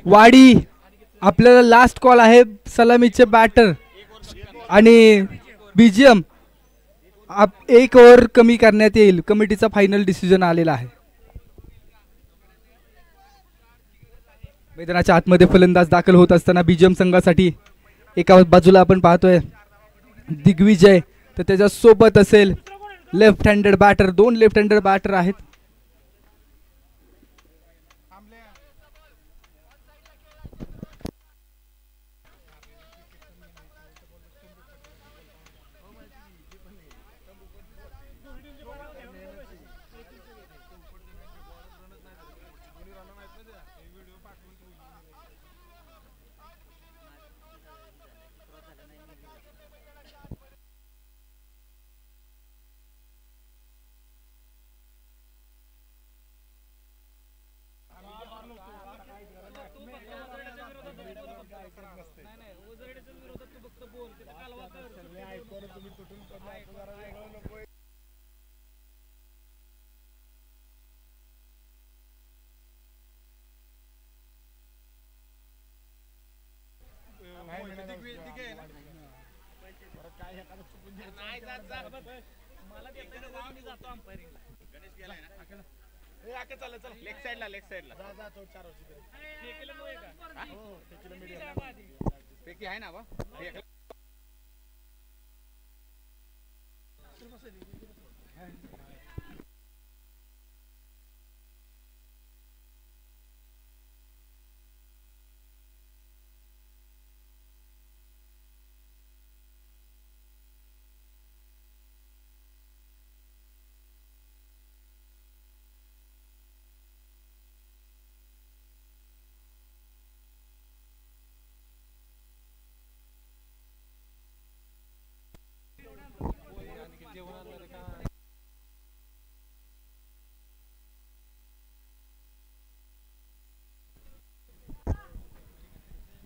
वाडी आपल्याला last call आहे सलामीचे बॅटर आणि बीजीएम एक ओव्हर कमी करण्यात येईल. कमिटीचा फायनल डिसिजन आलेला आहे. मैदानाच्या आतमध्ये फलंदाज दाखल होत असताना बीजीएम संघासाठी एका बाजूला आपण पाहतोय दिग्विजय, तर त्याच्या सोबत असेल left handed batter. 2 left handed batter आहेत.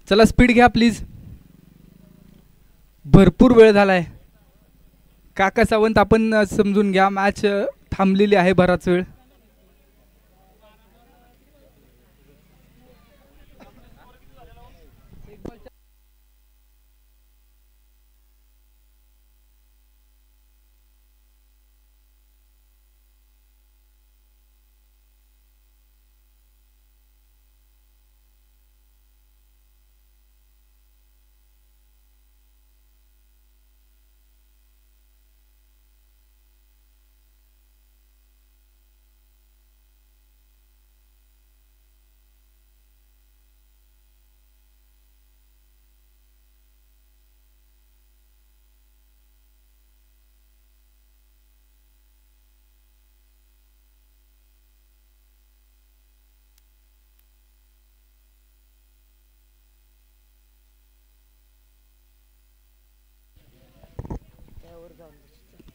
चला स्पीड घ्या प्लीज. भरपूर वेळ झालाय. काका सावंत आपण समजून घ्या, मॅच थांबलेली आहे बराच वेळ.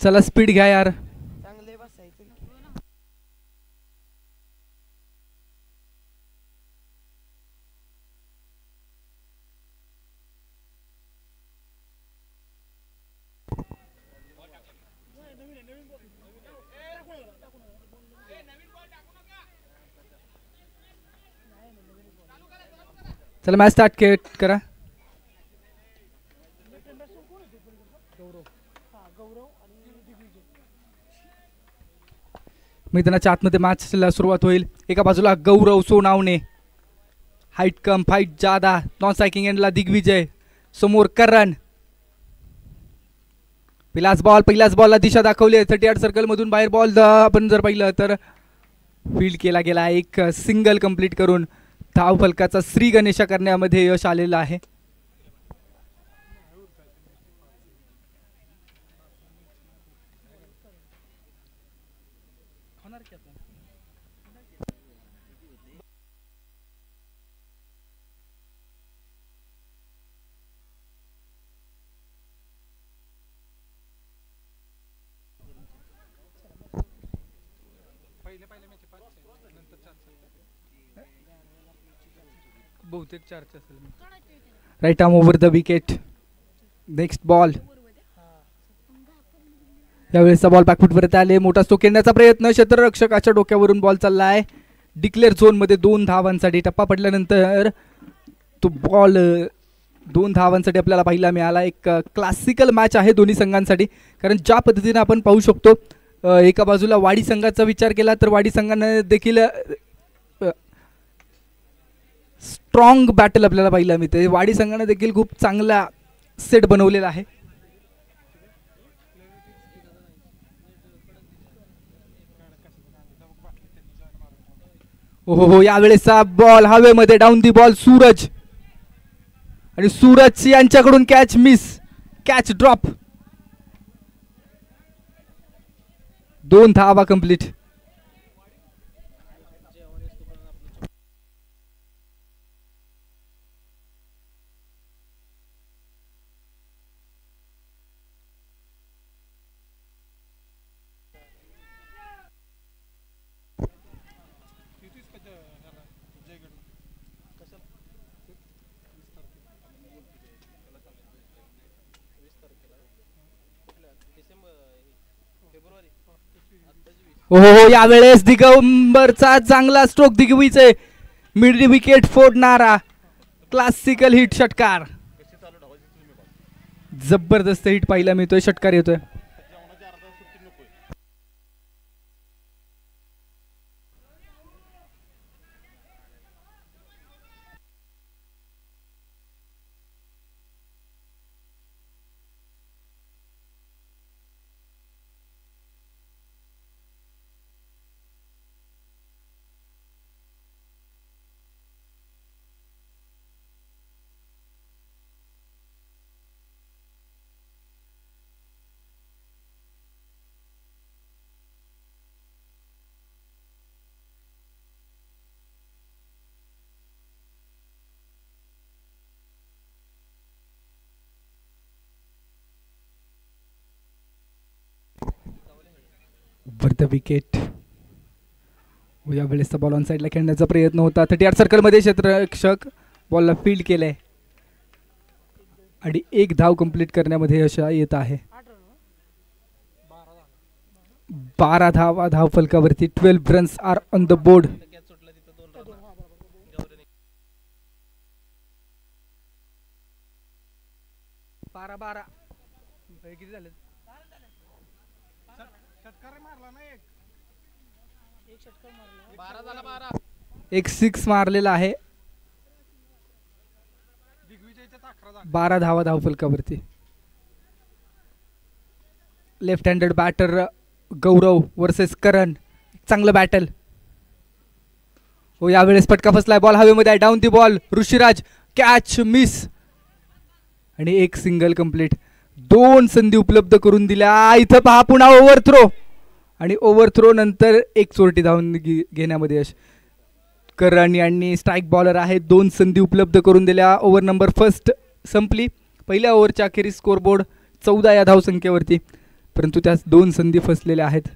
चला स्पीड घ्या यार. चला मॅच स्टार्ट करा. मैदानाच्या आतमध्ये मॅचला सुरुवात होईल. एका बाजूला गौरव सोनावणे, हाईट कम फाईट जादा. नॉन स्ट्रायकिंग एंडला दिग्विजय, समोर करण. पहिल्याच बॉलला दिशा दाखवली. 38 सर्कल मधून बाहेर बॉल आपण जर पाहिलं तर फील्ड केला गेला. एक सिंगल कंप्लीट करून धाव फलकाचा श्री गणेशा करण्यामध्ये यश आलेलं आहे. बहुतेक 4 असेल. Right arm over the wicket. Next ball. यावेळेसचा बॉल बॅकफूट वरती आले. मोठा स्ट्रोक खेळण्याचा प्रयत्न. क्षेत्ररक्षकाच्या डोक्यावरून बॉल चाललाय. डिक्लेअर झोन मध्ये 2 धावांसाठी टप्पा पडल्यानंतर तो बॉल 2 धावांसाठी आपल्याला पाहायला मिळाला. एक क्लासिकल मॅच आहे दोन्ही संघांसाठी, कारण ज्या पद्धतीने आपण पाहू शकतो एका बाजूला वाडी संघाचा विचार केला तर वाडी संघाने देखील स्ट्रॉंग बॅटल आपल्याला पाहायला मिळते. वाडी संघाने देखील खूप चांगला सेट बनवलेला आहे. हो यावेळेसचा बॉल हवेमध्ये, डाऊन दी बॉल सूरज, आणि सूरज यांच्याकडून कॅच मिस, कॅच ड्रॉप. 2 धावा कंप्लीट. हो यावेळेस दिगंबरचा चांगला स्ट्रोक, दिग्विजय मिड विकेट फोडणारा क्लासिकल हिट षटकार. जबरदस्त हिट पाहायला मिळतोय, षटकार येतोय. The wicket. यावेळेस बॉल ऑन साईडला खेळण्याचा प्रयत्न होता. 38 सर्कलमध्ये क्षेत्ररक्षक बॉलला फील्ड केलंय आणि 1 धाव कंप्लीट करण्यामध्ये यश येत आहे. 12 धावा धाव फलकावरती. 12 runs are on the board. किती झाले? एक 6 मारलेला आहे. 12 धावा धाव फलकावरती. Left handed batter Gaurav versus Karan, चांगलं बॅटल. हो यावेळेस फटका फसलाय, बॉल हवेमध्ये आहे, down the ball Rishiraj, catch miss आणि 1 सिंगल कंप्लीट. 2 संधी उपलब्ध करून दिल्या. इथं पहा पुन्हा ओव्हर थ्रो, आणि ओव्हर थ्रो नंतर 1 चोरटी धावून घेण्यामध्ये यश. करण यांनी स्ट्राईक बॉलर आहे, 2 संधी उपलब्ध करून दिल्या. ओव्हर नंबर फर्स्ट संपली. पहिल्या ओव्हरच्या अखेरीस स्कोरबोर्ड 14 या धावसंख्येवरती, परंतु त्यास 2 संधी फसलेल्या आहेत.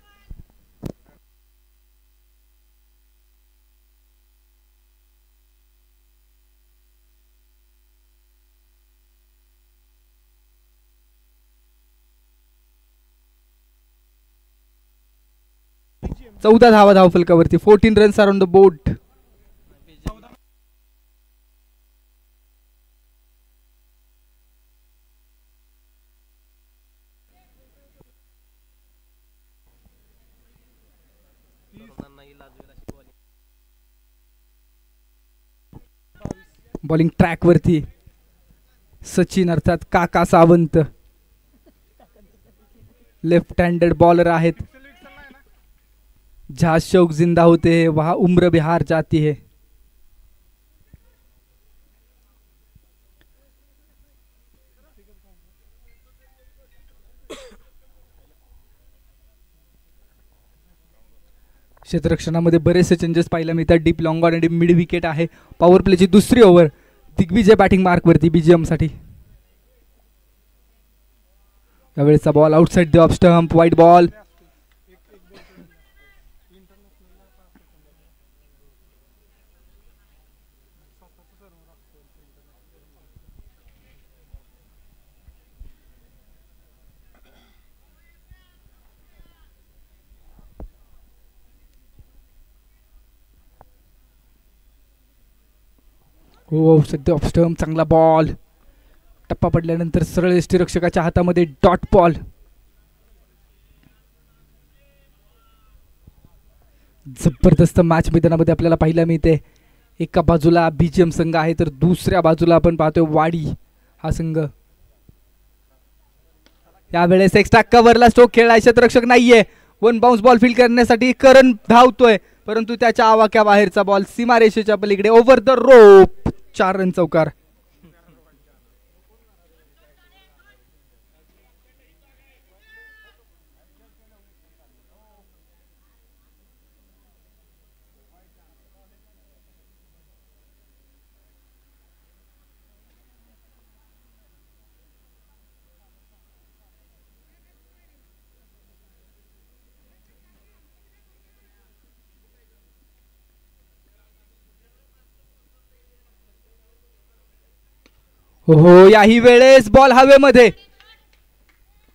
चौदा धावा धाव फलकावरती. 14 runs are on the board. Bowling track वरती सचिन अर्थात काका सावंत, लेफ्ट हँडेड बॉलर आहेत. जहाँ शौक जिंदा होते हैं वहाँ उम्र बिहार जाती है. क्षेत्ररक्षणामध्ये बरेचसे चेंजेस पाहायला मिळतात. डीप लॉंग ऑन आणि मिड विकेट आहे. पॉवर प्लेची दुसरी ओव्हर. दिग्विजय बॅटिंग मार्क वरती बीजीएम साठी. यावेळेचा ball outside the off stump, wide ball. हो सध्या ऑफ स्टंप, चांगला बॉल. टप्पा पडल्यानंतर सरळ यष्टीरक्षकाच्या हातामध्ये डॉट बॉल. जबरदस्त मॅच मैदानामध्ये आपल्याला पाहायला मिळते. एका बाजूला बीजीएम संघ आहे तर दुसऱ्या बाजूला आपण पाहतोय वाडी हा संघ. यावेळेस एक्स्ट्रा कव्हरला स्ट्रोक खेळला, क्षेत्ररक्षक नाहीये. वन बाउन्स बॉल फील्ड करण्यासाठी करण धावतोय परंतु त्याच्या आवाक्याबाहेरचा बॉल सीमारेषेच्या पलीकडे ओव्हर द रोप. 4 रन चौकार. हो याही वेळेस बॉल हवेमध्ये.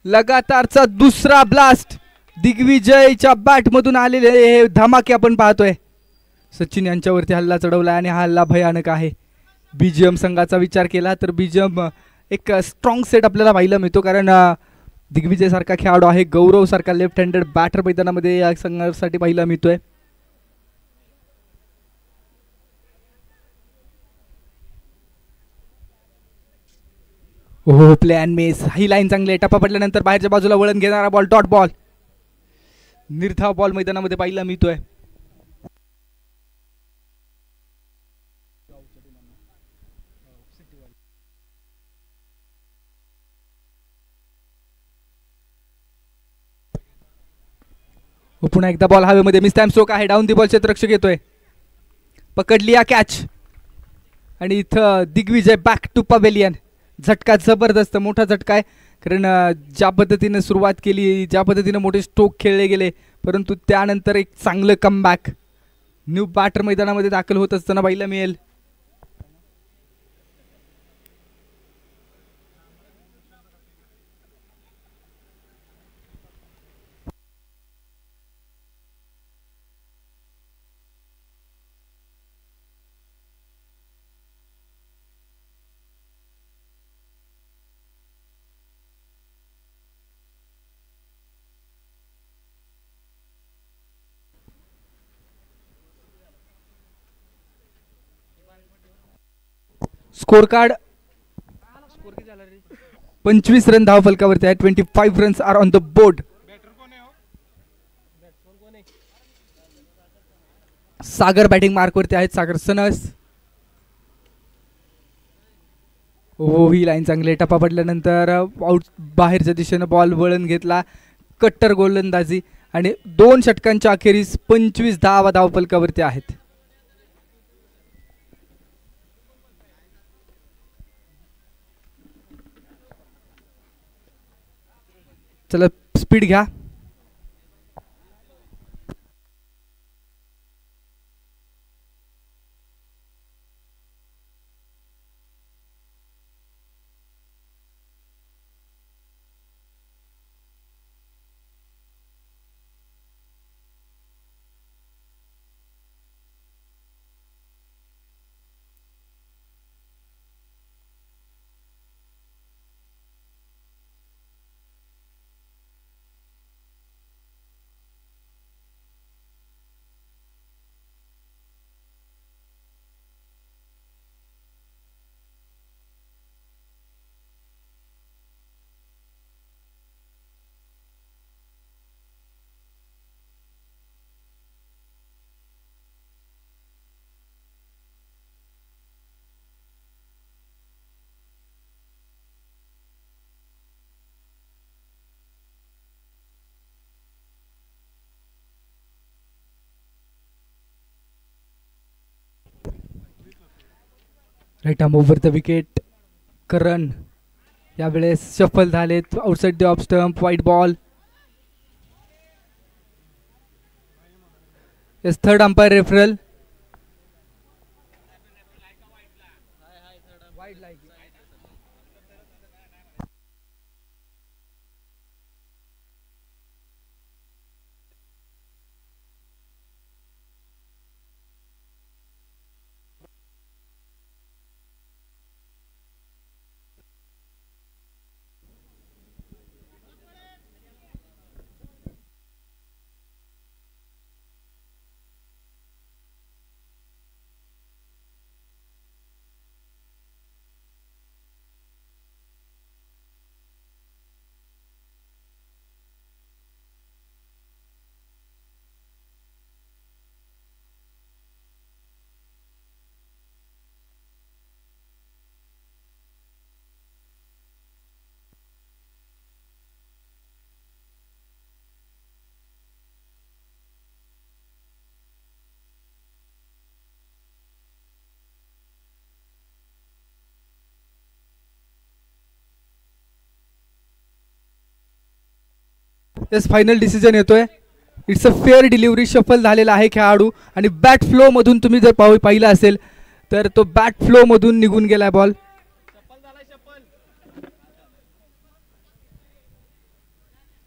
लगातारचा दुसरा ब्लास्ट दिग्विजयच्या बॅट मधून आलेले हे धमाके आपण पाहतोय. सचिन यांच्यावरती हल्ला चढवला आणि हा हल्ला भयानक आहे. बीजीएम संघाचा विचार केला तर बीजीएम एक स्ट्रॉंग सेट आपल्याला पाहायला मिळतो कारण दिग्विजय सारखा खेळाडू आहे, गौरव सारखा लेफ्ट हँडेड बॅटर मैदानामध्ये या संघासाठी पाहायला मिळतोय. हो प्लॅन मिस. ही लाईन चांगली आहे. टप्पा पडल्यानंतर बाहेरच्या बाजूला वळण घेणारा बॉल डॉट बॉल. निर्धाव बॉल मैदानामध्ये पाहायला मिळतोय. पुन्हा एकदा बॉल हवेमध्ये. मिस टाइम स्ट्रोक आहे. डाऊन दी बॉल क्षेत्ररक्षक येतोय. पकडली या कॅच आणि इथं दिग्विजय बॅक टू पवेलियन. झटका जबरदस्त मोठा झटका आहे कारण ज्या पद्धतीने सुरुवात केली, ज्या पद्धतीने मोठे स्ट्रोक खेळले गेले परंतु त्यानंतर एक चांगलं कमबॅक न्यू बॅटर मैदानामध्ये दाखल होत असताना पाहायला मिळेल. स्कोर कार्ड 25 रन धाव फलकावरती आहे. 25 runs are on the board. Sagar batting mark वरती आहेत. सागर सनस. हो ही लाईन चांगली. टप्पा पडल्यानंतर आउट बाहेरच्या दिशेने बॉल वळण घेतला. कट्टर गोलंदाजी आणि 2 षटकांच्या अखेरीस 25 धावा धाव फलकावरती आहेत. चला स्पीड घ्या. Right arm over the wicket. Karan यावेळेस शफल झालेत. Outside the off stump. Wide ball. Yes third umpire referral. Yes final decision येतोय. It's a fair delivery. Shuffle झालेला आहे खेळाडू आणि बॅट फ्लो मधून तुम्ही जर पाहिलं असेल तर तो बॅट फ्लो मधून निघून गेलाय बॉल.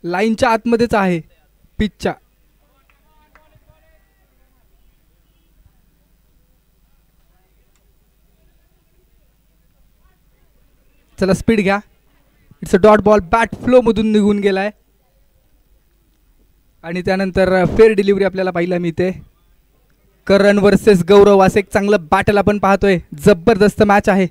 लाईनच्या आतमध्येच आहे पिचच्या. चला स्पीड घ्या. It's a dot ball. Bat flow मधून निघून गेलाय आणि त्यानंतर फेअर डिलिव्हरी आपल्याला पाहायला मिळते. करण वर्सेस गौरव असं एक चांगलं बॅटल आपण पाहतोय. जबरदस्त मॅच आहे.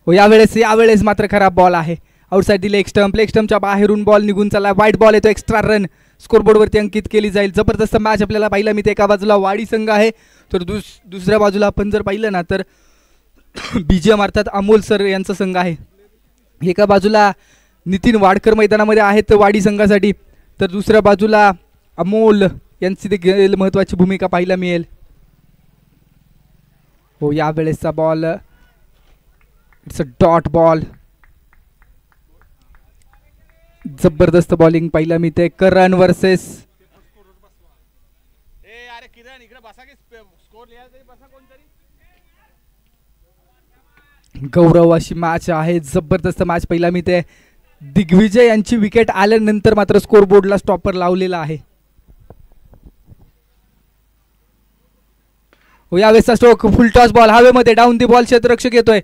हो यावेळेस मात्र खराब बॉल आहे. आउटसाइड दिले. लेग स्टंपच्या बाहेरून बॉल निघून चालला. वाईट बॉल येतो. एक्स्ट्रा रन स्कोरबोर्डवरती अंकित केली जाईल. जबरदस्त मॅच आपल्याला पाहायला मिळते. एका बाजूला वाडी संघ आहे तर दुसऱ्या बाजूला आपण जर पाहिलं ना तर बीजीएम अर्थात अमोल सर यांचा संघ आहे. एका बाजूला नितीन वाडकर मैदानामध्ये आहेत वाडी संघासाठी तर दुसऱ्या बाजूला अमोल यांची देखील महत्त्वाची भूमिका पाहायला मिळेल. हो यावेळेसचा ball it's a dot ball. जबरदस्त बॉलिंग पाहायला मिळते. करण वर्सेस गौरव अशी मॅच आहे. जबरदस्त मॅच पाहायला मिळते. दिग्विजय यांची विकेट आल्यानंतर मात्र स्कोरबोर्डला स्टॉपर लावलेला आहे. हो यावेळेसचा स्ट्रोक. फुल टॉस बॉल हवेमध्ये. Down the ball. क्षेत्ररक्षक येतोय.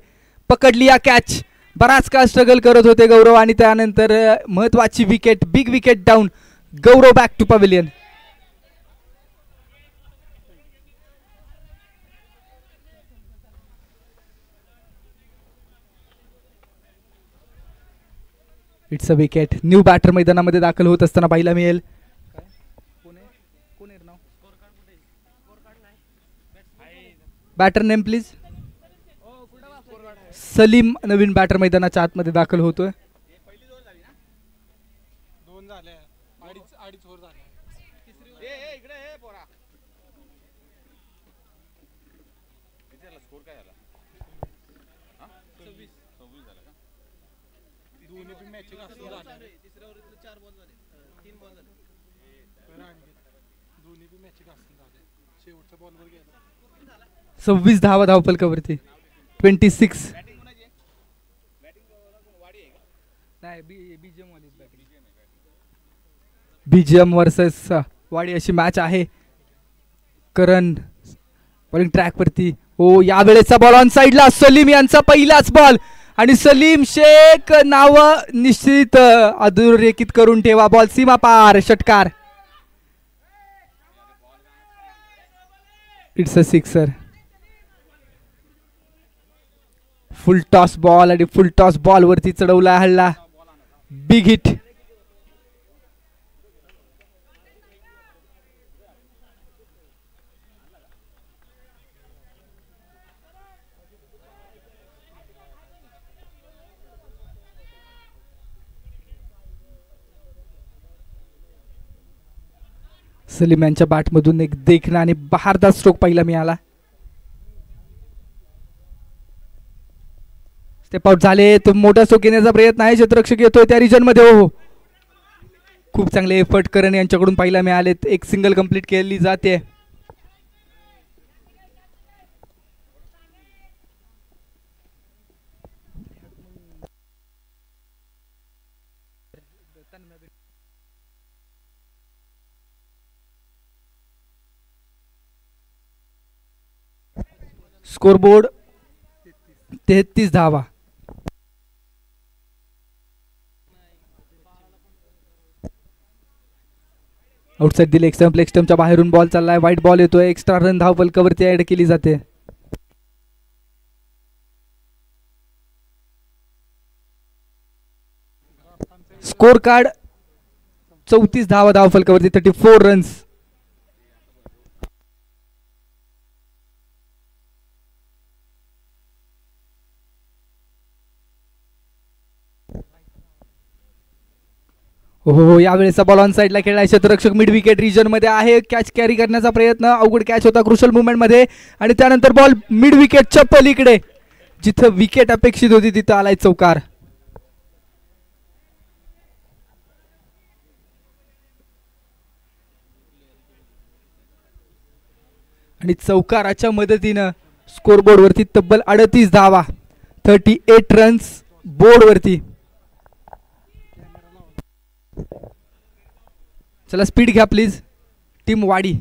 पकडली या कॅच. बराच काळ स्ट्रगल करत होते गौरव आणि त्यानंतर महत्वाची wicket. Big wicket down. Gaurav back to pavilion. It's a wicket. New batter मैदानामध्ये दाखल होत असताना पाहायला मिळेल. Batter name please. सलीम नवीन बॅटर मैदानाच्या आतमध्ये दाखल होतोय. सव्वीस धावा धावफलकावरती. 26. बीजीएम वर्सेस वाडी अशी मॅच आहे. करण बॉलिंग ट्रॅक वरती. हो यावेळेचा बॉल ऑन साइडला. सलीम यांचा पहिलाच बॉल आणि सलीम शेख नाव निश्चित अधोरेखित करून ठेवा. बॉल सीमा पार. षटकार. It's a sixer. Full toss ball आणि फुल टॉस बॉल वरती चढवला हल्ला. Big hit. सलीम यांच्या बॅटमधून एक देखणा आणि बहारदार स्ट्रोक पाहायला मिळाला. स्टेप आउट झाले. तो मोठा स्ट्रोक येण्याचा प्रयत्न आहे. क्षेत्ररक्षक येतोय त्या रिजन मध्ये. हो खूप चांगले एफर्ट करण यांच्याकडून पाहायला मिळालेत. एक सिंगल कंप्लीट केली जाते. स्कोरबोर्ड 33 धावा. आउटसाइड दिले. लेग स्टंपच्या बाहेरून बॉल चाललाय. वाईट बॉल येतोय. एक्स्ट्रा रन धावफलकावरती ऍड केली जाते. स्कोर कार्ड 34 धावा धावफलकावरती. 34 रन्स. हो यावेळेचा बॉल ऑन साइडला खेळलाय. क्षेत्ररक्षक मिड विकेट रिजन मध्ये आहे. कॅच कॅरी करण्याचा प्रयत्न. अवघड कॅच होता क्रुशल मुवमेंट मध्ये आणि त्यानंतर बॉल मिड विकेटच्या पलीकडे. जिथं विकेट अपेक्षित होती तिथं आलाय चौकार. आणि चौकाराच्या मदतीनं स्कोरबोर्डवरती तब्बल 38 धावा, 38 रन्स बोर्डवरती. चला स्पीड घ्या प्लीज टीम वाडी.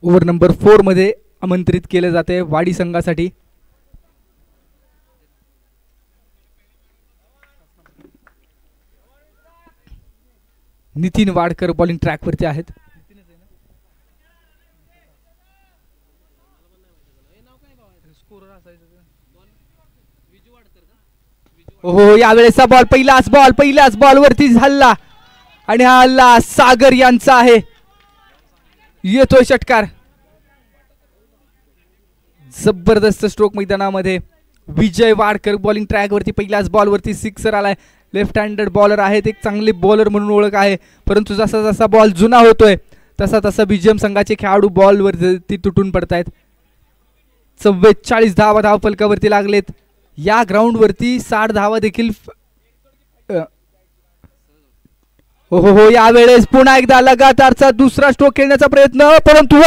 ओव्हर नंबर 4 मध्ये आमंत्रित केले जाते वाडी संघासाठी. नितीन वाडकर बॉलिंग ट्रॅक वरती आहेत. हो यावेळेचा बॉल पहिल्याच बॉल वरती हल्ला आणि हा हल्ला सागर यांचा आहे. येतोय षटकार. जबरदस्त स्ट्रोक मैदानामध्ये. विजय वाडकर बॉलिंग ट्रॅक वरती पहिल्याच बॉल वरती सिक्सर आलाय. लेफ्ट हँडेड बॉलर आहेत, एक चांगले बॉलर म्हणून ओळख आहे, परंतु जसा जसा बॉल जुना होतोय तसा तसा बीजीएम संघाचे खेळाडू बॉलवरती तुटून पडतायत. 44 धावा धावफलकावरती लागलेत. या ग्राउंड वरती 60 धावा देखील. हो यावेळेस पुन्हा एकदा लगातारचा दुसरा स्ट्रोक खेळण्याचा प्रयत्न, परंतु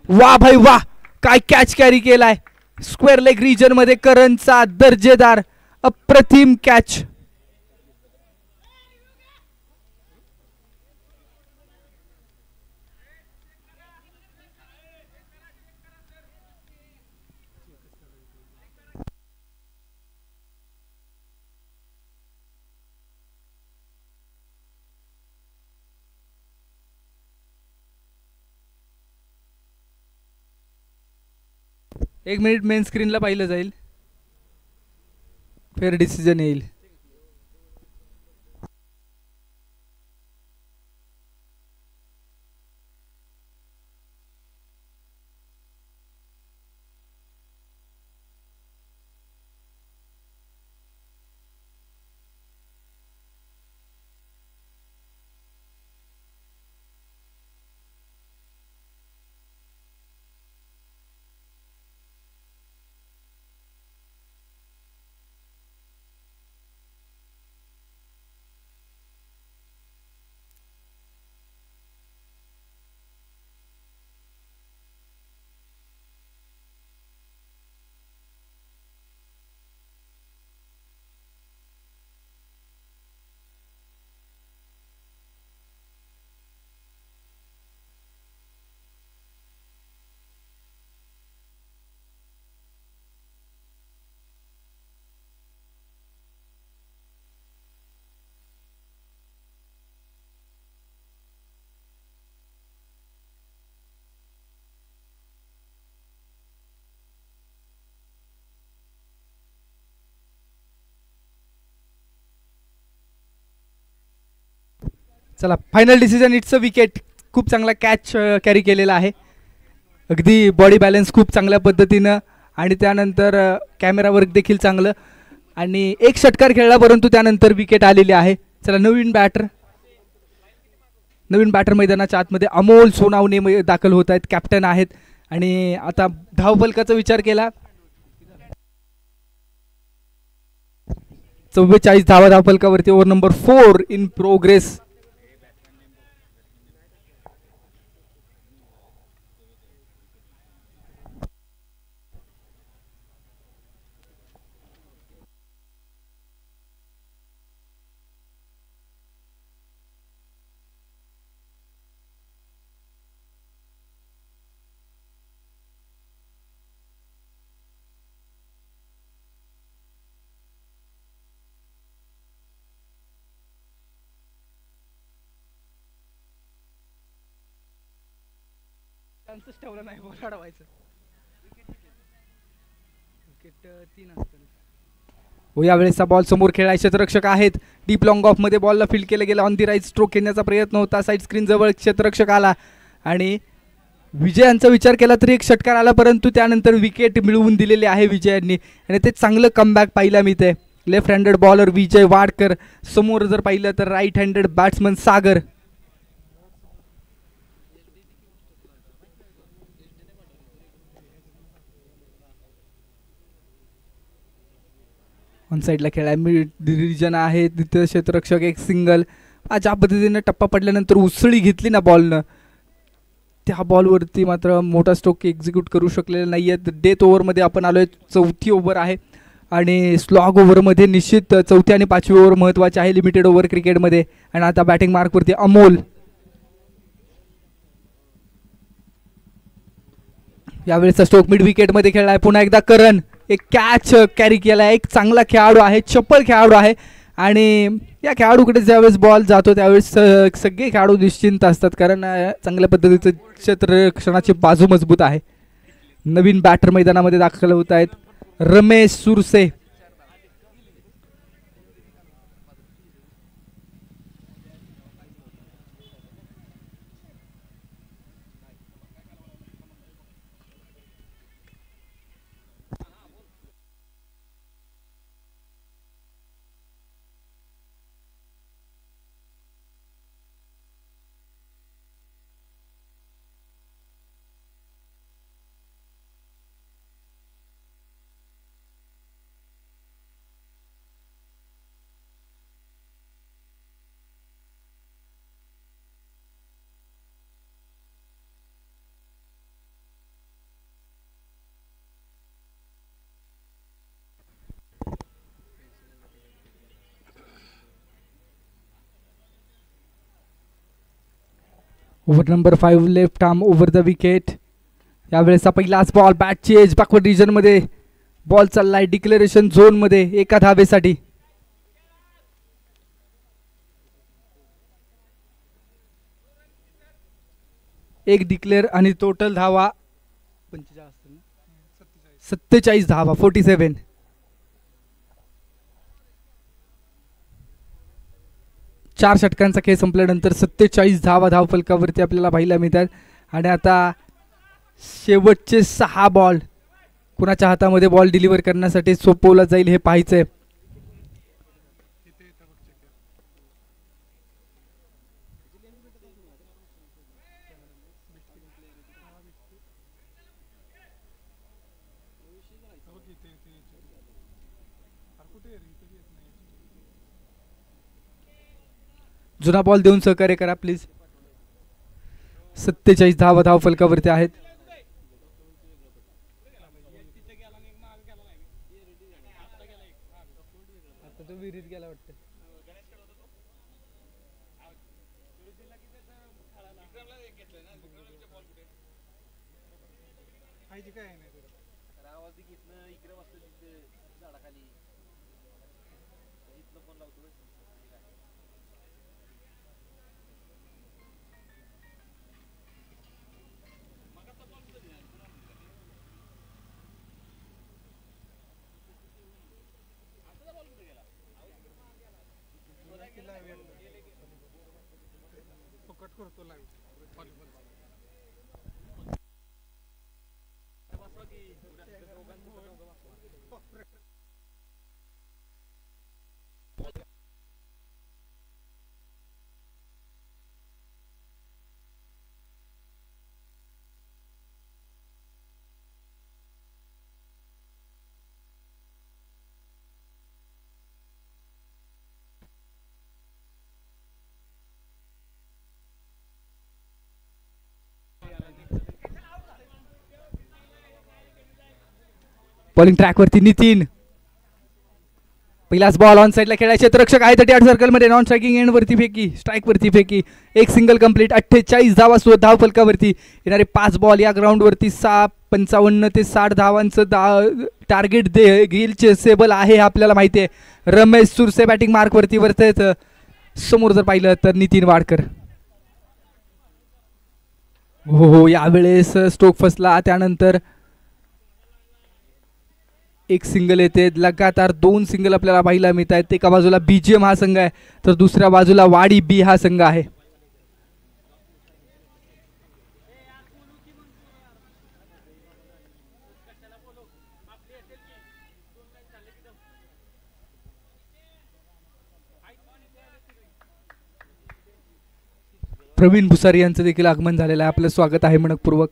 वा भाई वा, काय कॅच कॅरी केलाय. स्क्वेअर लेग रिजन मध्ये करणचा दर्जेदार अप्रतिम कॅच. एक मिनिट मेन स्क्रीनला पाहिलं जाईल, फेअर डिसिजन येईल. चला final decision. It's a wicket. खूप चांगला कॅच कॅरी केलेला आहे, अगदी बॉडी बॅलन्स खूप चांगल्या पद्धतीनं, आणि त्यानंतर कॅमेरा वर्क देखील चांगलं, आणि एक षटकार खेळला परंतु त्यानंतर विकेट आलेली आहे. चला नवीन बॅटर मैदानाच्या आतमध्ये अमोल सोनावणे दाखल होत आहेत, कॅप्टन आहेत. आणि आता धावफलकाचा विचार केला, 44 धावा धावफलकावरती. Over number 4 in progress. ठेवलं नाही, बॉल अडवायचं. हो यावेळेसचा बॉल समोर खेळाय क्षेत्ररक्षक आहेत. डीप लॉंग ऑफ मध्ये बॉलला फील्ड केलं गेलं. ऑन दी राईट स्ट्रोक खेळण्याचा प्रयत्न होता, साईड स्क्रीन जवळ क्षेत्ररक्षक आला आणि विजयांचा विचार केला तरी एक षटकार आला, परंतु त्यानंतर विकेट मिळवून दिलेले आहे विजयांनी, आणि ते चांगलं कमबॅक पाहिला मिळतंय. Left handed bowler Vijay Wadkar, समोर जर पाहिलं तर right handed batsman Sagar. On साईडला खेळाय मिड डिरिजन आहे तिथं क्षेत्ररक्षक एक सिंगल. ज्या पद्धतीने टप्पा पडल्यानंतर उसळी घेतली ना बॉलनं त्या बॉलवरती मात्र मोठा स्ट्रोक एक्झिक्यूट करू शकलेला नाही आहेत. डेथ ओव्हरमध्ये आपण आलो आहे. चौथी ओव्हर आहे आणि स्लॉग ओव्हरमध्ये निश्चित चौथी आणि पाचवी ओव्हर महत्त्वाची आहे लिमिटेड ओव्हर क्रिकेटमध्ये. आणि आता बॅटिंग मार्कवरती अमोल. यावेळेचा स्ट्रोक मिड विकेटमध्ये खेळला आहे. पुन्हा एकदा करण एक कॅच कॅरी केला आहे. एक चांगला खेळाडू आहे चप्पल खेळाडू आहे आणि या खेळाडूकडे ज्यावेळेस बॉल जातो त्यावेळेस सगळे खेळाडू निश्चिंत असतात कारण चांगल्या पद्धतीचं क्षेत्ररक्षणाची बाजू मजबूत आहे. नवीन बॅटर मैदानामध्ये दाखल होत आहेत Ramesh Surse. Over number 5 left arm over the wicket. यावेळेचा पहिलाच बॉल बॅटची एज बॅकवर्ड रिजनमध्ये बॉल चाललाय डिक्लेरेशन झोनमध्ये एका धावेसाठी. एक डिक्लेअर आणि टोटल धावा 47 धावा 47. चार षटकांचा खेळ संपल्यानंतर 47 धावा धावफलकावरती आपल्याला पाहायला मिळतात. आणि आता शेवटचे 6 बॉल कुणाच्या हातामध्ये बॉल डिलिव्हर करण्यासाठी सोपवला जाईल हे पाहायचंय. जुना बॉल देऊन सहकार्य करा प्लीज. 47 धावा धावफलकावरती आहेत. बॉलिंग ट्रॅकवरती नितीन. पहिलाच बॉल ऑन साईडला खेळायचे क्षेत्ररक्षक आहे 38 सर्कलमध्ये नॉन स्ट्रायकिंग एंड वरती फेकी स्ट्राईक वरती फेकी एक सिंगल कंप्लीट 48 धावा धाव फलकावरती. येणारे 5 बॉल या ग्राउंडवरती 55 ते 60 धावांचं टार्गेट घेईल चेसेबल आहे आपल्याला माहिती आहे. रमेश सुरसे बॅटिंग मार्कवरती वरतेच समोर जर पाहिलं तर नितीन वाडकर. हो यावेळेस स्ट्रोक फसला त्यानंतर एक सिंगल येते. लगातार 2 सिंगल आपल्याला पाहायला मिळत आहेत. एका बाजूला बीजीएम हा संघ आहे तर दुसऱ्या बाजूला वाडी बी हा संघ आहे. प्रवीण भुसारी यांचं देखील आगमन झालेलं आहे. आपलं स्वागत आहे मनपूर्वक.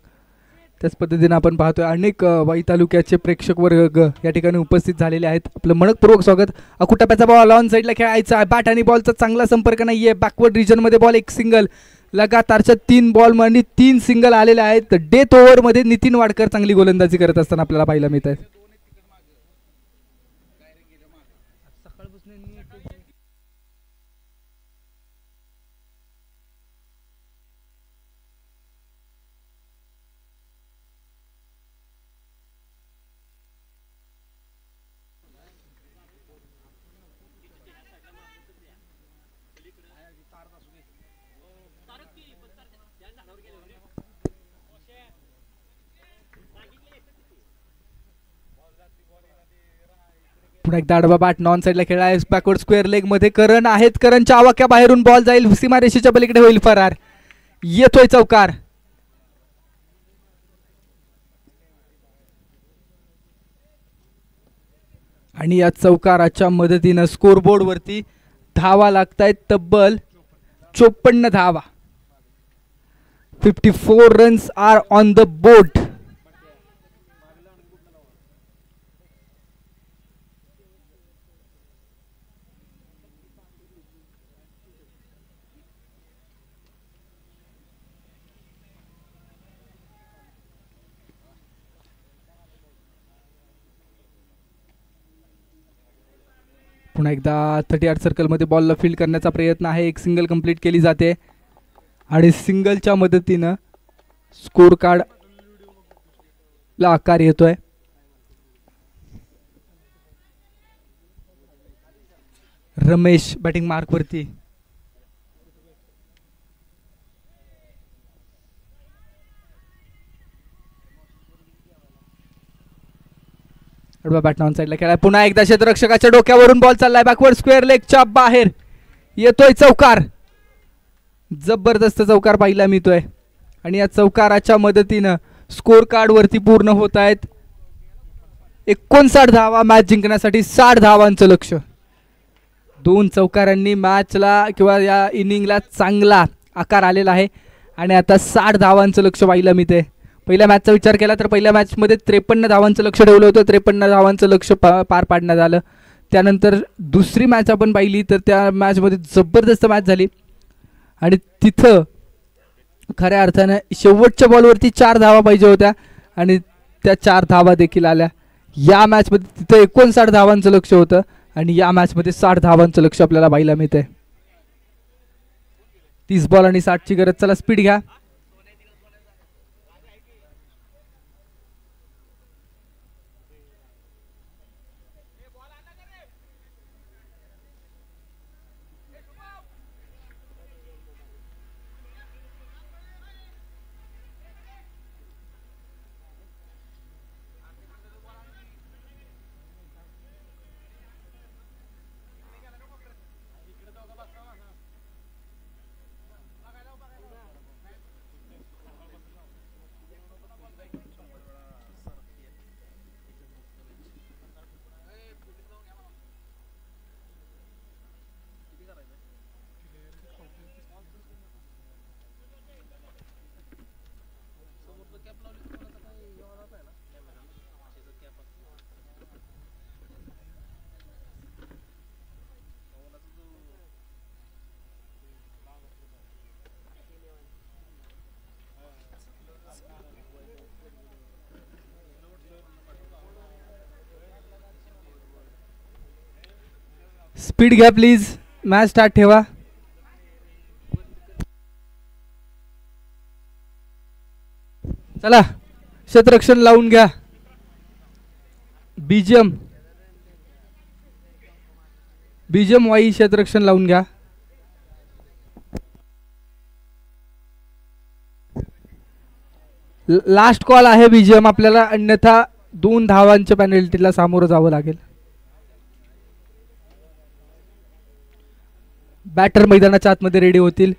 त्याच पद्धतीने आपण पाहतोय अनेक वाई तालुक्याचे प्रेक्षक वर्ग या ठिकाणी उपस्थित झालेले आहेत. आपलं मनपूर्वक स्वागत. अकुटप्प्याचा बॉल ऑन साईडला खेळायचा आहे. बॅट आणि बॉलचा चांगला संपर्क नाहीये. बॅकवर्ड रिजनमध्ये बॉल, एक सिंगल. लगातारच्या 3 बॉल आणि 3 सिंगल आलेले आहेत. डेथ ओव्हरमध्ये नितीन वाडकर चांगली गोलंदाजी करत असताना आपल्याला पाहायला मिळत आहे. पुन्हा एकदा आडवा बॅट नॉन साईडला खेळा आहे. बॅकवर्ड स्क्वेअर लेग मध्ये करण आहेत. करणच्या आवाक्या बाहेरून बॉल जाईल, सीमारेषेच्या पलीकडे होईल फरार. येतोय चौकार. आणि या चौकाराच्या मदतीनं स्कोरबोर्ड वरती धावा लागतायत तब्बल 54 धावा. 54 runs are on the board. पुन्हा एकदा 38 सर्कलमध्ये बॉलला फील्ड करण्याचा प्रयत्न आहे. एक सिंगल कंप्लीट केली जाते आणि सिंगलच्या मदतीनं स्कोर कार्ड ला आकार येतोय. रमेश बॅटिंग मार्क वरती. बॅट ऑन साईडला खेळाय. पुन्हा एकदा क्षेत्ररक्षकाच्या डोक्यावरून बॉल चाललाय. बॅकवर्ड स्क्वेअर लेगच्या बाहेर. येतोय चौकार. जबरदस्त चौकार पाहायला मिळतोय आणि या चौकाराच्या मदतीनं स्कोर कार्ड वरती पूर्ण होत आहेत 59 धावा. मॅच जिंकण्यासाठी 60 धावांचं लक्ष. 2 चौकारांनी मॅचला किंवा या इनिंगला चांगला आकार आलेला आहे आणि आता 60 धावांचं लक्ष पाहायला मिळते. पहिल्या मॅचचा विचार केला तर पहिल्या मॅचमध्ये 53 धावांचं लक्ष ठेवलं होतं. 53 धावांचं लक्ष पार पाडण्यात आलं. त्यानंतर दुसरी मॅच आपण पाहिली तर त्या मॅचमध्ये जबरदस्त मॅच झाली आणि तिथं खऱ्या अर्थानं शेवटच्या बॉलवरती 4 धावा पाहिजे होत्या आणि त्या 4 धावा देखील आल्या. या मॅचमध्ये तिथं 59 धावांचं लक्ष होतं आणि या मॅचमध्ये 60 धावांचं लक्ष आपल्याला पाहायला मिळतंय. 30 बॉल आणि 60ची गरज. चला स्पीड घ्या. स्पीड घ्या प्लीज. मॅच स्टार्ट ठेवा. चला क्षेत्ररक्षण लावून घ्या. बीजीएम वाई क्षेत्ररक्षण लावून घ्या. लास्ट कॉल आहे बीजीएम. आपल्याला अन्यथा 2 धावांच्या पेनल्टीला सामोरं जावं लागेल. बॅटर मैदानाच्या आतमध्ये रेडी होतील.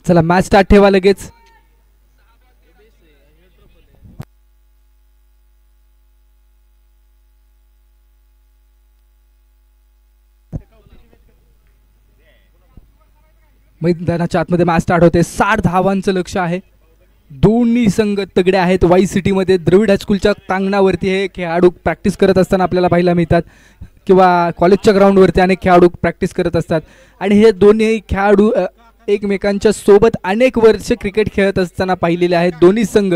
चला मॅच स्टार्ट ठेवा लगेच. मैदानाच्या आतमध्ये मॅच स्टार्ट होते. 60 धावांचं लक्ष आहे. दोन्ही संघ तगडे आहेत. वाई सिटीमध्ये द्रविड हायस्कूलच्या प्रांगणावरती हे खेळाडू प्रॅक्टिस करत असताना आपल्याला पाहायला मिळतात किंवा कॉलेजच्या ग्राउंडवरती अनेक खेळाडू प्रॅक्टिस करत असतात आणि हे दोन्ही खेळाडू एकमेकांच्या सोबत अनेक वर्ष क्रिकेट खेळत असताना पाहिलेले आहेत दोन्ही संघ.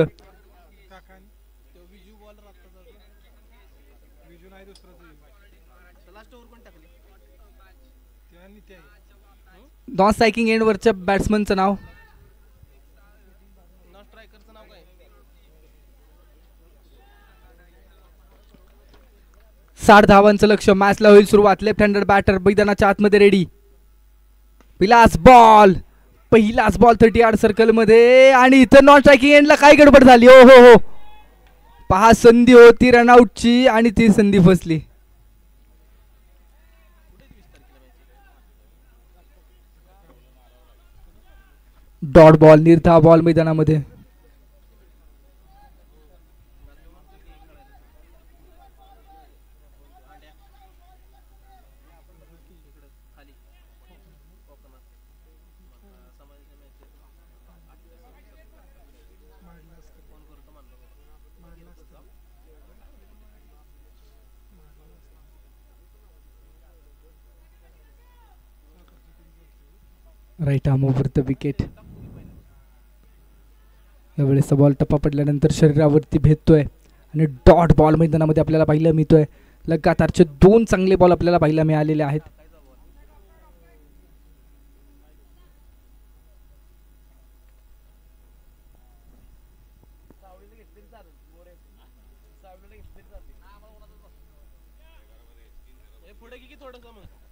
नॉन स्ट्रायकिंग एंडवरच्या बॅट्समनचं नाव 60 धावांचं लक्ष. मॅचला होईल सुरुवात. लेफ्ट हँडेड बॅटर मैदानाच्या आतमध्ये रेडी. पहिलाच बॉल 30 यार्ड सर्कल मध्ये आणि इथं नॉन स्ट्रायकिंग एंडला काय गडबड झाली. ओ हो हो, पहा संधी होती रनआउटची आणि ती संधी फसली. डॉट बॉल, निर्धाव बॉल मैदानामध्ये. Right arm over the wicket. यावेळेसचा बॉल टप्पा पडल्यानंतर शरीरावरती भेटतोय आणि डॉट बॉल मैदानामध्ये आपल्याला पाहायला मिळतोय. लगातारचे 2 चांगले बॉल आपल्याला पाहायला मिळालेले आहेत.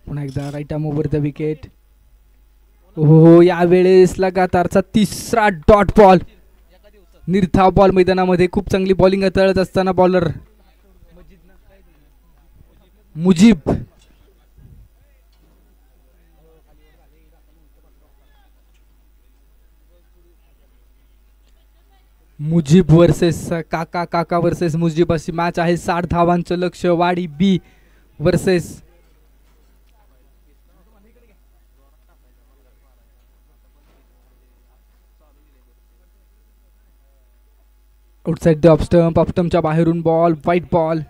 पुन्हा एकदा right arm over the wicket. हो, यावेळेस लगातारचा 3रा डॉट बॉल, निर्धाव बॉल मैदानामध्ये. खूप चांगली बॉलिंग हाताळत असताना bowler Mujeeb versus Kaka versus Mujeeb अशी मॅच आहे. 60 धावांचं लक्ष. Wadi B versus outside the off स्टंपच्या बाहेरून बॉल, व्हाईट बॉल.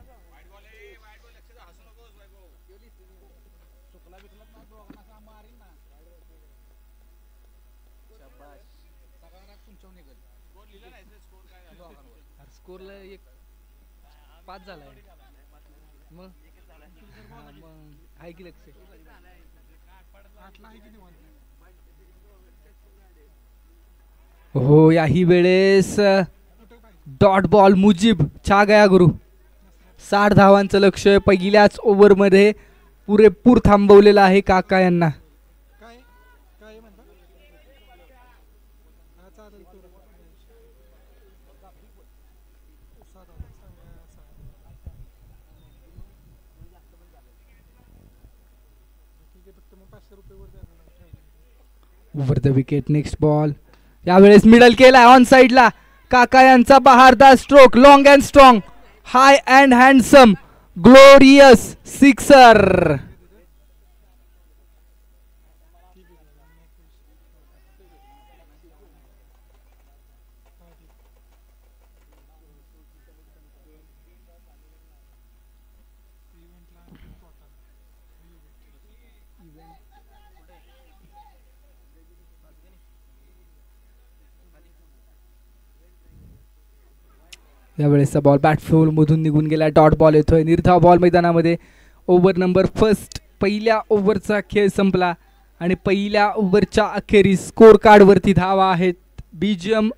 स्कोरला 5 झालाय मग आहे की लक्ष. हो, याही वेळेस डॉट बॉल. मुजीब छा गया गुरु. 60 धावांचं लक्ष पहिल्याच ओव्हरमध्ये पुरेपूर थांबवलेलं आहे काका यांना. Over the wicket. Next ball. यावेळेस मिडल केला ऑन साइडला. काका यांचा बहारदार stroke. Long and strong, high and handsome, glorious sixer. यावेळेसचा बॉल बॅट फूल मधून निघून गेला. डॉट बॉल येतोय. निर्धाव बॉल मैदानामध्ये. Over number first. पहिल्या ओव्हरचा खेळ संपला आणि पहिल्या ओव्हरच्या अखेरीस स्कोर कार्ड वरती धावा आहेत. बीजीएम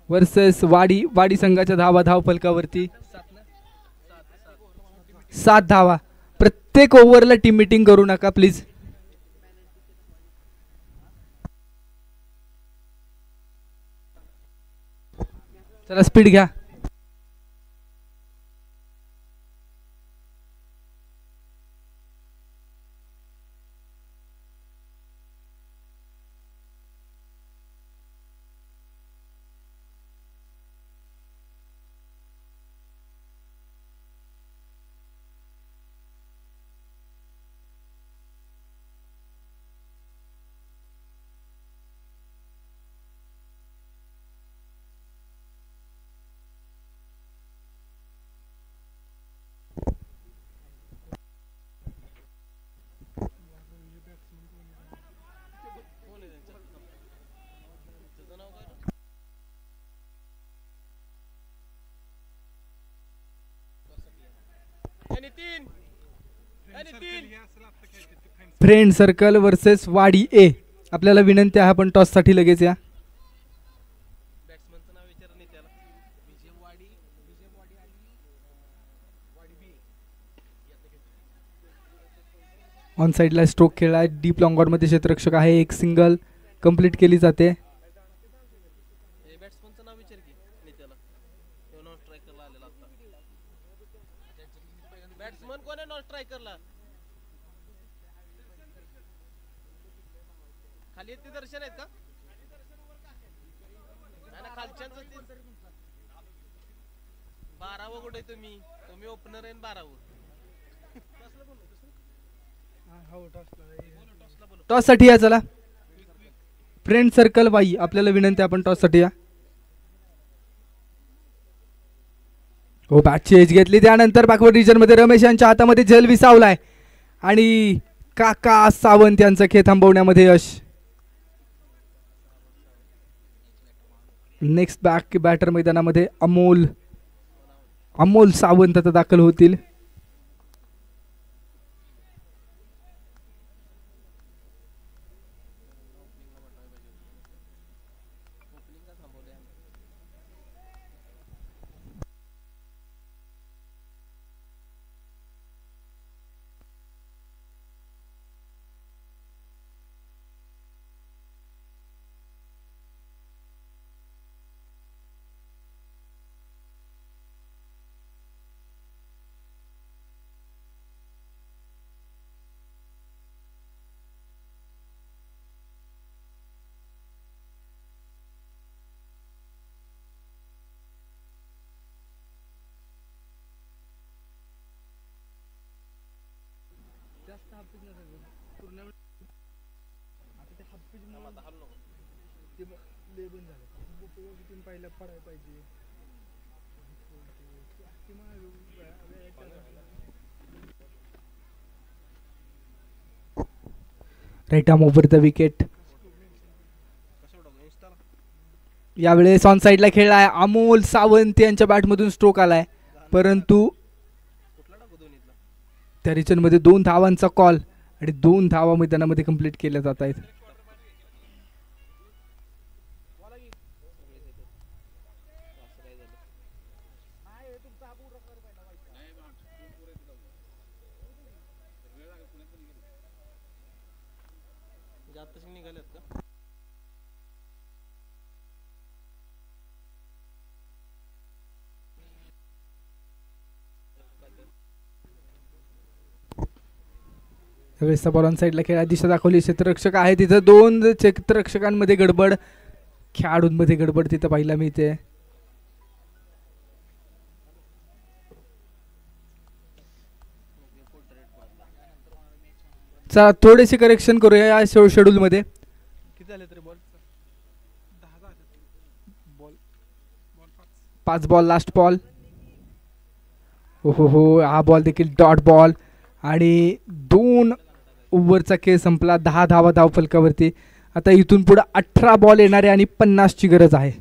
वर्सेस वाडी संघाच्या धावा धाव फलकावरती 7 धावा. प्रत्येक ओव्हरला टीम मीटिंग करू नका प्लीज. चला स्पीड घ्या. फ्रेंड सर्कल वर्सेस वाडी ए. आपल्याला विनंती आहे आपण टॉस साठी लगेच या. ऑन साइडला स्ट्रोक खेळला, डीप लॉंग मध्ये क्षेत्ररक्षक आहे. एक सिंगल कंप्लीट केली जाते. दर्शन आहेत का? बारावं कुठे तुम्ही ओपनर आहे. 12वं टॉस साठी या. चला फ्रेंड सर्कल बाई, आपल्याला विनंती आपण टॉस साठी या. हो, बॅटची एज घेतली. त्यानंतर बॅकवर्ड रिजन मध्ये रमेश यांच्या हातामध्ये जल विसावलाय आणि काका सावंत यांचं खेळ थांबवण्यामध्ये यश. नेक्स्ट बॅटर मैदानामध्ये अमोल सावंत आता दाखल होतील. Right arm over the wicket. यावेळेस ऑन साइडला खेळलाय. अमोल सावंत यांच्या बॅटमधून स्ट्रोक आलाय, परंतु त्या रिजन मध्ये 2 धावांचा कॉल आणि 2 धावा मैदानामध्ये कंप्लीट केल्या जात आहेत. बॉल ऑन साइडला खेळा दिशा दाखवली. क्षेत्ररक्षक आहे तिथं. 2 क्षेत्ररक्षकांमध्ये गडबड, खेळाडूंमध्ये गडबड तिथं पाहायला मिळते. चला थोडेसे करेक्शन करूया या शेड्यूल मध्ये. किती झाले तरी बॉल? 5 ball last ball. हो, हा बॉल देखील डॉट बॉल आणि 2 ओव्हरचा खेळ संपला. 10 धावा धाव फलकावरती. आता इथून पुढे 18 बॉल येणारे आणि 50 ची गरज आहे.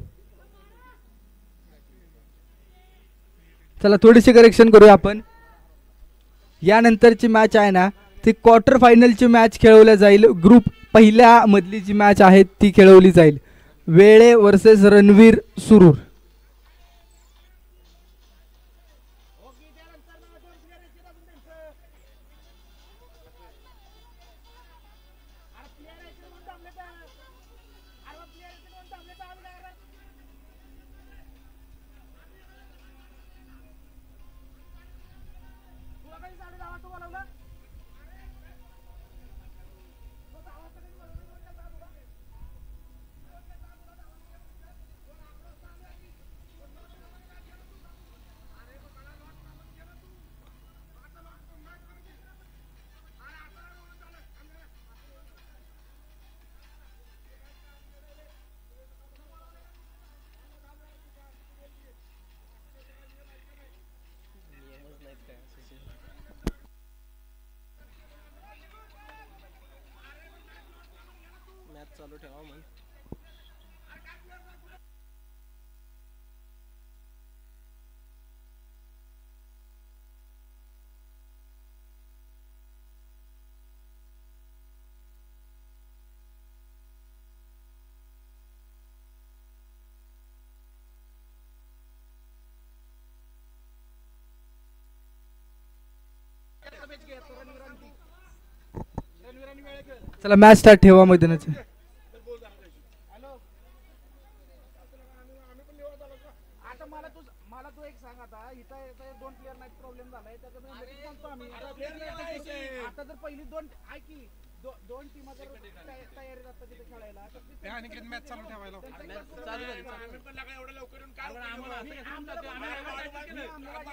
चला थोडीशी करेक्शन करूया आपण. यानंतरची मॅच आहे ना, ती क्वार्टर फायनलची मॅच खेळवल्या जाईल. ग्रुप पहिल्या मधली जी मॅच आहे ती खेळवली जाईल. वेळे वर्सेस रणवीर सुरूर. चालू ठेवा मग. चला मॅच स्टार्ट ठेवा मैदानाचं.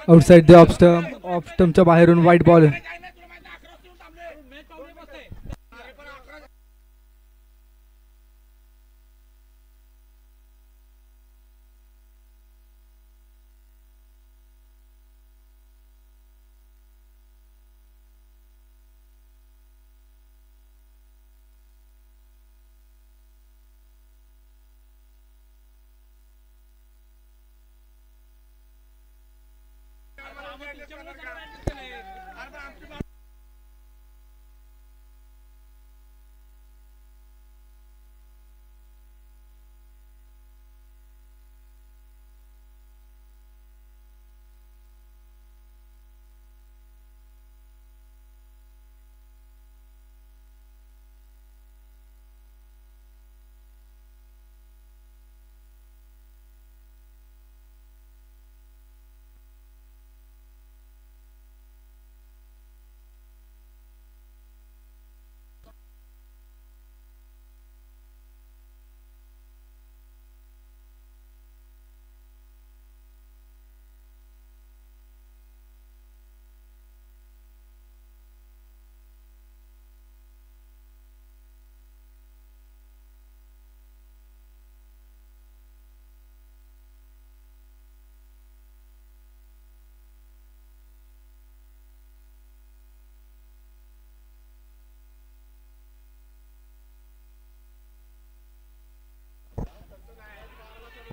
आउटसाइड द ऑफ स्टंपच्या बाहेरून व्हाईट बॉल.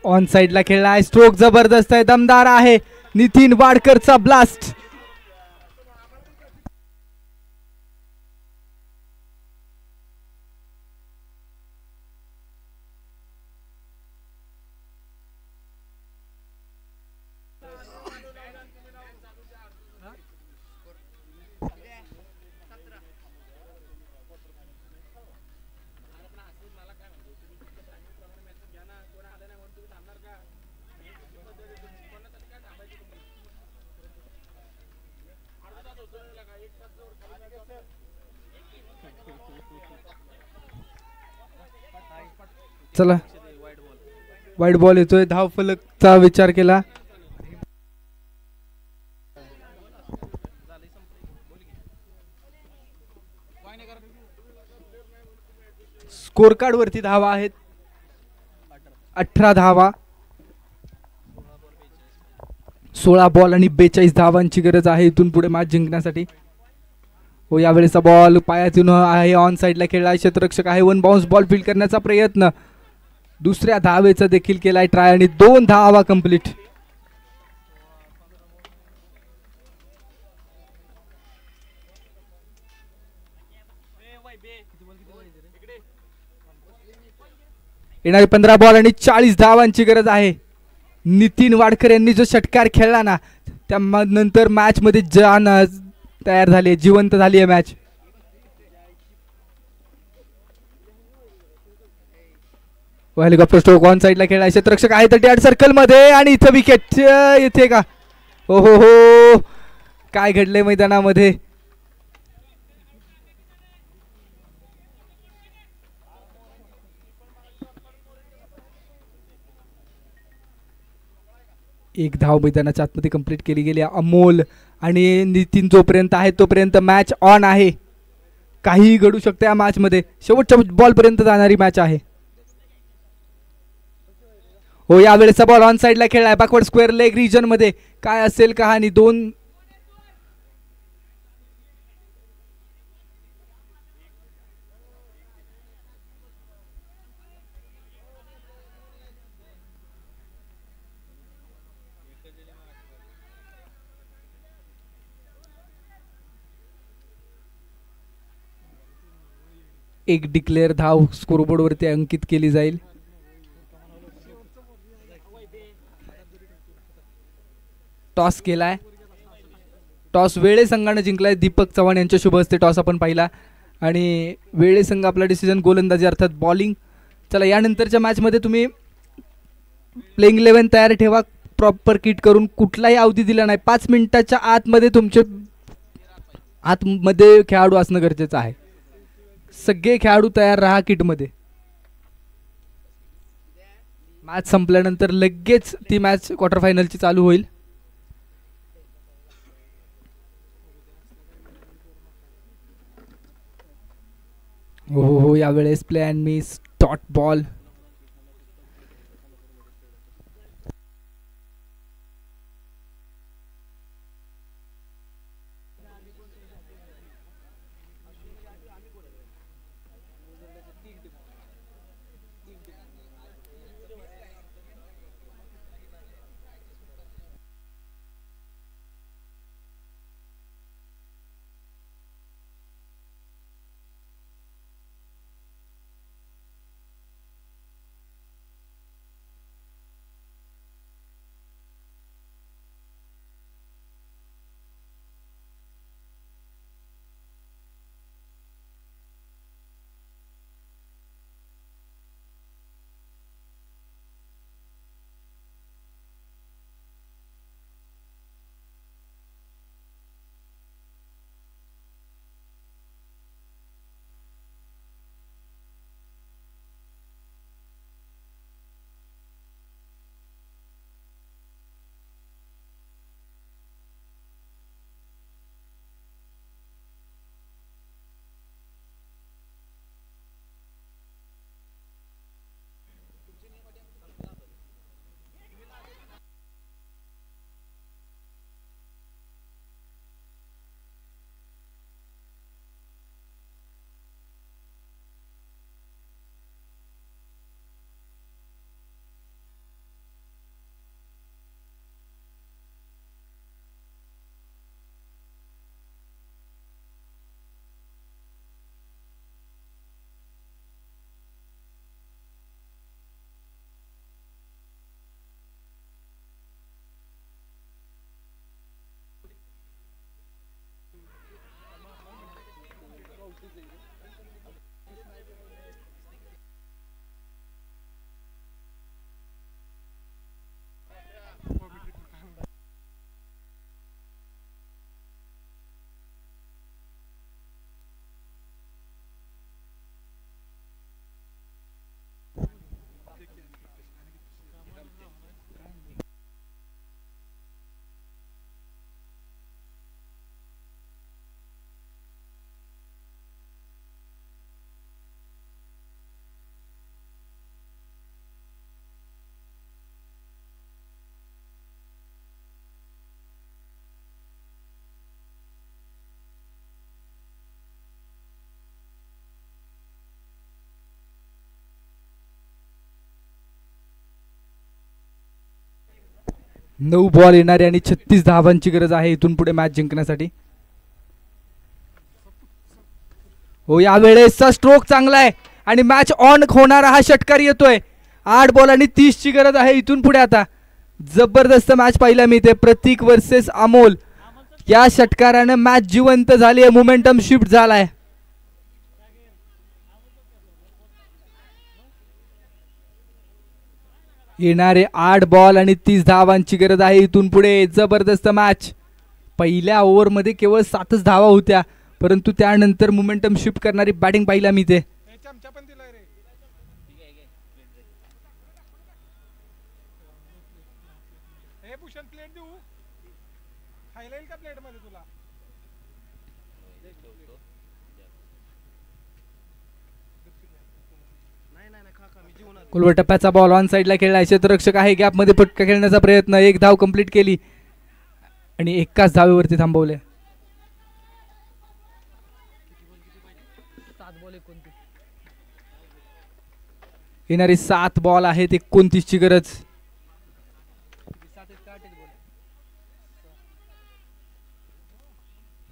ऑन साइडला खेळला आहे. स्ट्रोक जबरदस्त आहे, दमदार आहे. नितीन वाडकरचा ब्लास्ट. चला वाईट बॉल येतोय. धाव फलकचा विचार केला. स्कोर कार्ड वरती धावा आहेत 18 धावा. 16 बॉल आणि 42 धावांची गरज आहे इथून पुढे मॅच जिंकण्यासाठी. हो यावेळेचा बॉल पायातून आहे. ऑन साइडला खेळला आहे. क्षेत्ररक्षक आहे. 1 बाउन्स बॉल फील्ड करण्याचा प्रयत्न. दुसऱ्या धावेचा देखील केलाय ट्राय आणि 2 धावा कंप्लीट. येणारे 15 बॉल आणि 40 धावांची गरज आहे. नितीन वाडकर यांनी जो षटकार खेळला ना त्या नंतर मॅच मध्ये जान तयार झाली, जिवंत झाली आहे मॅच. हेलिकॉप्टर स्ट्रोक ऑन साइडला खेळला. क्षेत्ररक्षक आहे 38 सर्कल मध्ये आणि इथं विकेट येते का? हो हो हो काय घडलंय मैदानामध्ये. एक धाव मैदानाच्या आतमध्ये कंप्लीट केली गेली. अमोल आणि नितीन जोपर्यंत आहे तोपर्यंत मॅच ऑन आहे. काहीही घडू शकते या मॅच मध्ये. शेवटच्या बॉल पर्यंत जाणारी मॅच आहे. हो यावेळेचा बॉल ऑन साइडला खेळलाय. बॅकवर्ड स्क्वेअर लेग रिजन मध्ये. काय असेल कहाणी. 2 एक डिक्लेअर धाव स्कोरबोर्ड वरती अंकित केली जाईल. टॉस केलाय. टॉस वेळे संघाने जिंकलाय. दीपक चव्हाण यांच्या शुभ हस्ते टॉस आपण पाहिला आणि वेळे संघ आपला डिसिजन गोलंदाजी अर्थात बॉलिंग. चला यानंतरच्या मॅचमध्ये तुम्ही प्लेइंग 11 तयार ठेवा, प्रॉपर किट करून. कुठलाही अवधी दिला नाही, 5 मिनिटाच्या आतमध्ये तुमचे आतमध्ये खेळाडू असणं गरजेचं आहे. सगळे खेळाडू तयार राहा किटमध्ये. मॅच संपल्यानंतर लगेच ती मॅच क्वार्टर फायनलची चालू होईल. हो यावेळेस play and miss, dot ball. नऊ बॉल येणारे आणि 36 धावांची गरज आहे इथून पुढे मॅच जिंकण्यासाठी. हो यावेळेसचा स्ट्रोक चांगला आहे आणि मॅच ऑन होणारा हा षटकार येतोय. 8 बॉल आणि 30 ची गरज आहे इथून पुढे. आता जबरदस्त मॅच पाहिला मी ते. प्रतीक वर्सेस अमोल. या षटकारानं मॅच जिवंत झाली आहे, मोमेंटम शिफ्ट झालाय. येणारे 8 बॉल आणि 30 धावांची गरज आहे इथून पुढे. जबरदस्त मॅच. पहिल्या ओव्हरमध्ये केवळ 7च धावा होत्या, परंतु त्यानंतर मोमेंटम शिफ्ट करणारी बॅटिंग पाहिला मी ते. टप्प्याचा बॉल ऑन साइडला खेळला. क्षेत्ररक्षक आहे, गॅप मध्ये फटका खेळण्याचा प्रयत्न. 1 धाव कंप्लीट केली आणि एकाच धावेवरती थांबवले. येणारी 7 बॉल आहेत, 29 ची गरज.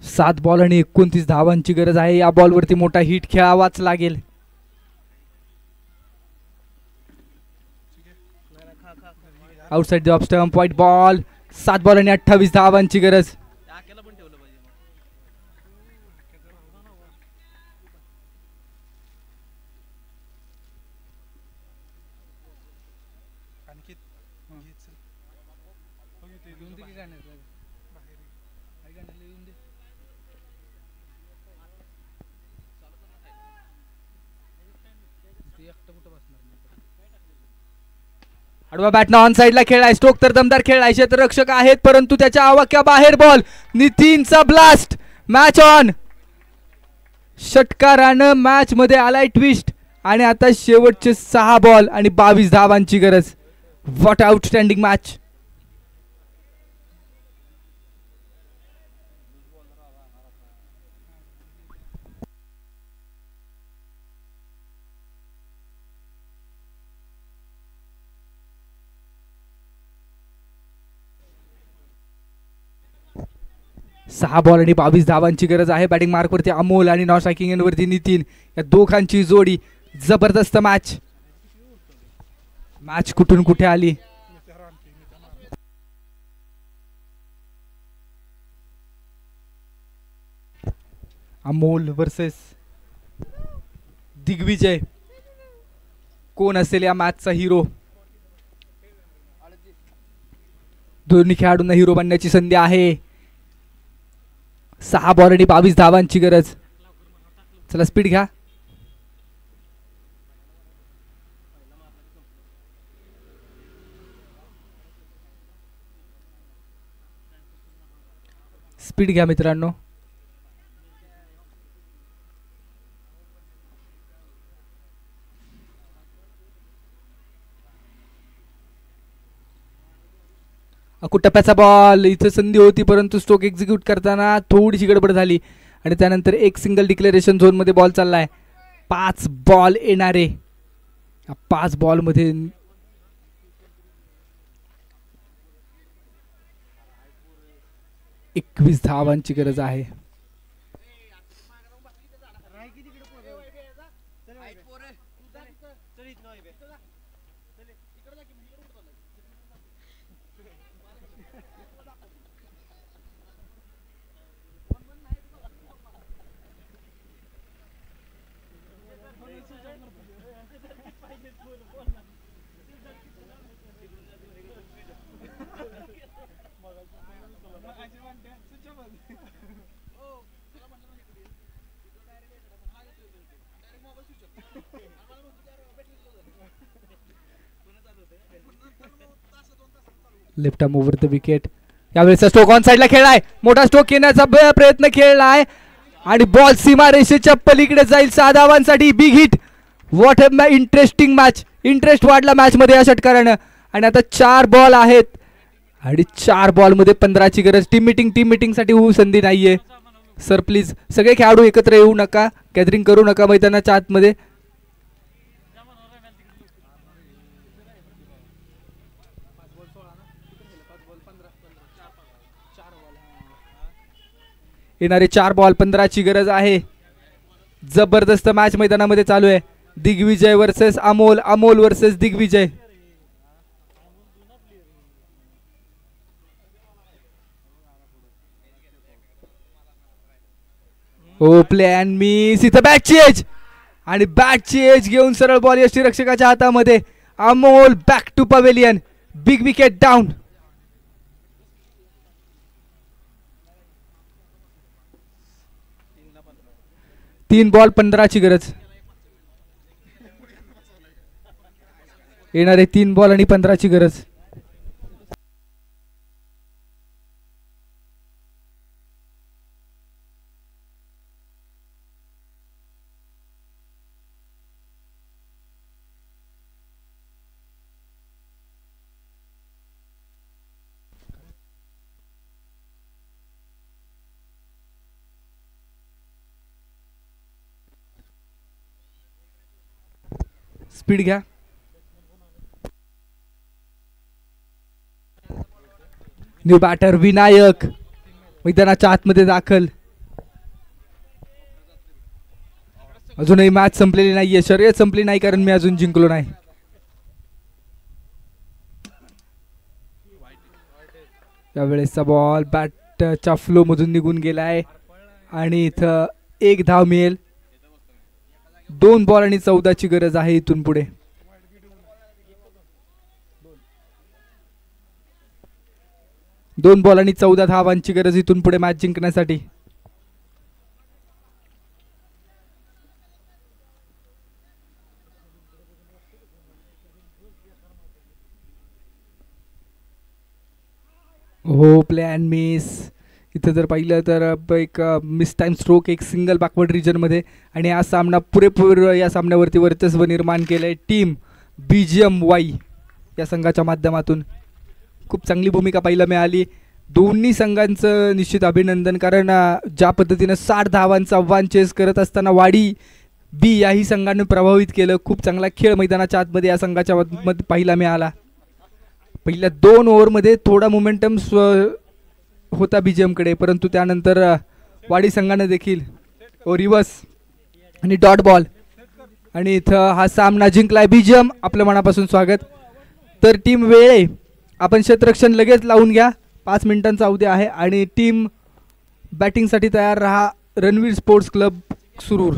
7 बॉल आणि 29 धावांची गरज आहे. या बॉलवरती मोठा हिट खेळावाच लागेल. Outside the off stump, white ball. 7 ball आणि 28 धावांची गरज. आडवा बॅटनं ऑन साइडला खेळलाय. स्टोक तर दमदार खेळलाय. क्षेत्ररक्षक आहेत परंतु त्याच्या आवाक्याबाहेर बॉल. नितीनचा ब्लास्ट. Match on. षटकारानं मॅच मध्ये आलाय ट्विस्ट आणि आता शेवटचे 6 बॉल आणि 22 धावांची गरज. What outstanding match. सहा बॉल आणि 22 धावांची गरज आहे. बॅटिंग मार्कवरती अमोल आणि नॉन स्ट्रायकिंग एंडवरती नितीन. या दोघांची जोडी. जबरदस्त मॅच. मॅच कुठून कुठे आली. अमोल वर्सेस दिग्विजय. कोण असेल या मॅचचा हिरो. दोन्ही खेळाडूंना हिरो बनण्याची संधी आहे. 6 बॉल आणि 22 धावांची गरज. चला स्पीड घ्या. स्पीड घ्या मित्रांनो. टप्प्याचा बॉल. इथं संधी होती परंतु स्ट्रोक एक्झिक्यूट करताना थोडीशी गडबड झाली आणि त्यानंतर एक सिंगल डिक्लेरेशन झोन मध्ये बॉल चाललाय. 5 बॉल येणारे. 5 बॉल मध्ये 21 धावांची गरज आहे. Left arm over the wicket. यावेळेस स्ट्रोक ऑन साइडला खेळलाय. मोठा स्ट्रोक येण्याचा प्रयत्न खेळलाय आणि बॉल सीमारेषेच्या पलीकडे जाईल. 6 धावांसाठी big hit. What a interesting match. Interest वाढला मॅच मध्ये या षटकारानं. आणि आता 4 बॉल आहेत आणि 4 बॉल मध्ये 15ची गरज. टीम मीटिंग साठी होऊ संधी नाहीये. सर प्लीज सगळे खेळाडू एकत्र येऊ नका. गॅदरिंग करू नका मैदानाच्या आतमध्ये. येणारे 4 बॉल 15ची गरज आहे. जबरदस्त मॅच मैदानामध्ये चालू आहे. दिग्विजय वर्सेस अमोल. अमोल वर्सेस दिग्विजय. हो प्लॅन मिस. इथं बॅटची एज आणि बॅटची एज घेऊन सरळ बॉल यष्टीरक्षकाच्या हातामध्ये. Amol back to pavilion. Big wicket down. 3 ball 15ची गरज. येणारे 3 बॉल आणि 15ची गरज. स्पीड घ्या. न्यू बॅटर विनायक मैदानाच्या आतमध्ये दाखल. अजूनही मॅच संपलेली नाहीये. शर्यत संपली नाही कारण मी अजून जिंकलो नाही. त्यावेळेसचा बॉल बॅटच्या फ्लो मधून निघून गेलाय आणि इथं 1 धाव मिळेल. 2 बॉल आणि 14ची गरज आहे इथून पुढे. 2 बॉल आणि 14 धावांची गरज इथून पुढे मॅच जिंकण्यासाठी. हो, प्ले अँड मिस. इथं जर पाहिलं तर एक मिस टाइम स्ट्रोक, एक सिंगल बॅकवर्ड रिजनमध्ये. आणि हा सामना पुरेपूर या सामन्यावरती वर्चस्व निर्माण केलं आहे टीम BGMY या संघाच्या माध्यमातून. खूप चांगली भूमिका पाहायला मिळाली दोन्ही संघांचं. निश्चित अभिनंदन, कारण ज्या पद्धतीनं 60 धावांचं आव्हान चेस करत असताना वाडी बी याही संघानं प्रभावित केलं. खूप चांगला खेळ मैदानाच्या आतमध्ये या संघाच्या मध्ये पाहायला मिळाला. पहिल्या 2 ओव्हरमध्ये थोडा मोमेंटम होता BGMकडे, परंतु त्यानंतर वाडी संघानं देखील रिव्हर्स आणि डॉट बॉल आणि इथं हा सामना जिंकलाय BGM. आपलं मनापासून स्वागत. तर टीम वेळे आपण क्षेत्ररक्षण लगेच लावून घ्या. 5 मिनिटांचा अवधी आहे आणि टीम बॅटिंगसाठी तयार राहा. रणवीर स्पोर्ट्स क्लब सुरूर.